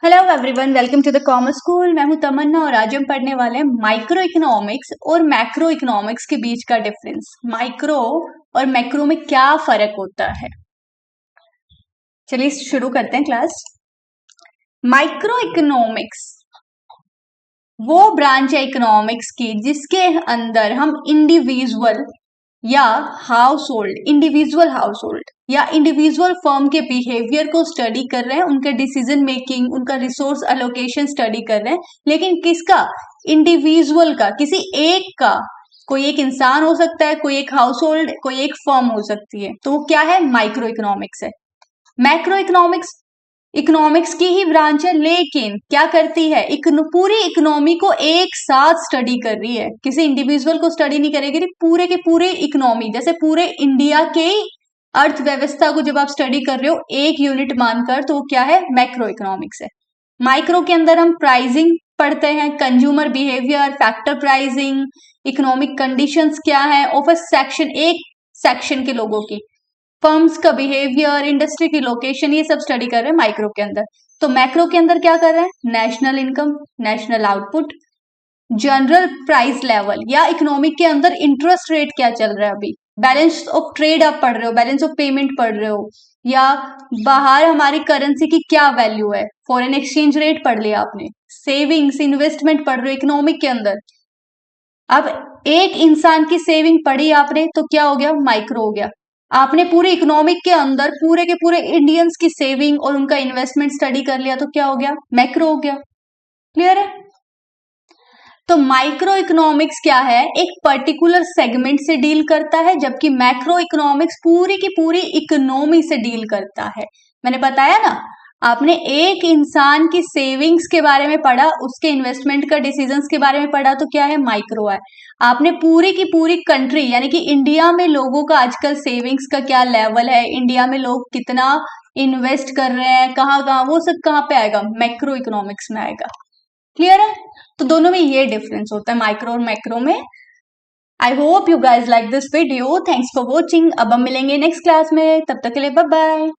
Hello everyone, welcome to the commerce school. मैं हूं तमन्ना और आज हम पढ़ने वाले हैं माइक्रो इकोनॉमिक्स और मैक्रो इकोनॉमिक्स के बीच का डिफरेंस। माइक्रो और मैक्रो में क्या फर्क होता है, चलिए शुरू करते हैं क्लास। माइक्रो इकोनॉमिक्स वो ब्रांच है इकोनॉमिक्स की जिसके अंदर हम इंडिविजुअल या इंडिविजुअल फर्म के बिहेवियर को स्टडी कर रहे हैं, उनके डिसीजन मेकिंग, उनका रिसोर्स एलोकेशन स्टडी कर रहे हैं। लेकिन किसका? इंडिविजुअल का, किसी एक का। कोई एक इंसान हो सकता है, कोई एक हाउस होल्ड, कोई एक फर्म हो सकती है। तो वो क्या है? माइक्रो इकोनॉमिक्स है। मैक्रो इकोनॉमिक्स इकोनॉमिक्स की ही ब्रांच है, लेकिन क्या करती है? पूरी इकोनॉमी को एक साथ स्टडी कर रही है, किसी इंडिविजुअल को स्टडी नहीं करेगी, पूरे के पूरे इकोनॉमी। जैसे पूरे इंडिया के अर्थव्यवस्था को जब आप स्टडी कर रहे हो एक यूनिट मानकर, तो वो क्या है? मैक्रो इकोनॉमिक्स है। माइक्रो के अंदर हम प्राइसिंग पढ़ते हैं, consumer behaviour, factor pricing, economic conditions क्या है ऑफ अ सेक्शन, एक सेक्शन के लोगों की, फर्म्स का बिहेवियर, इंडस्ट्री की लोकेशन, ये सब स्टडी कर रहे हैं माइक्रो के अंदर। तो मैक्रो के अंदर क्या कर रहे हैं? National income, national output, general price level, या इकोनॉमिक के अंदर इंटरेस्ट रेट क्या चल रहा है अभी, बैलेंस ऑफ ट्रेड आप पढ़ रहे हो, बैलेंस ऑफ पेमेंट पढ़ रहे हो, या बाहर हमारी करेंसी की क्या वैल्यू है, फॉरेन एक्सचेंज रेट पढ़ लिया आपने, सेविंग्स, इन्वेस्टमेंट पढ़ रहे हो इकोनॉमिक के अंदर। अब एक इंसान की सेविंग पढ़ी आपने तो क्या हो गया? माइक्रो हो गया। आपने पूरे इकोनॉमिक के अंदर पूरे के पूरे इंडियंस की सेविंग और उनका इन्वेस्टमेंट स्टडी कर लिया तो क्या हो गया? मैक्रो हो गया। क्लियर है? तो माइक्रो इकोनॉमिक्स क्या है? एक पर्टिकुलर सेगमेंट से डील करता है, जबकि मैक्रो इकोनॉमिक्स पूरी की पूरी इकोनॉमी से डील करता है। मैंने बताया ना, आपने एक इंसान की सेविंग्स के बारे में पढ़ा, उसके इन्वेस्टमेंट का डिसीजंस के बारे में पढ़ा, तो क्या है? माइक्रो है। आपने पूरी की पूरी कंट्री यानी कि इंडिया में लोगों का आजकल सेविंग्स का क्या लेवल है, इंडिया में लोग कितना इन्वेस्ट कर रहे हैं, कहाँ कहाँ, वो सब कहाँ पे आएगा? मैक्रो इकोनॉमिक्स में आएगा। क्लियर है? तो दोनों में ये डिफरेंस होता है, माइक्रो और मैक्रो में। I hope you guys like this video. Thanks for watching. अब हम मिलेंगे नेक्स्ट क्लास में, तब तक के लिए बाय बाय।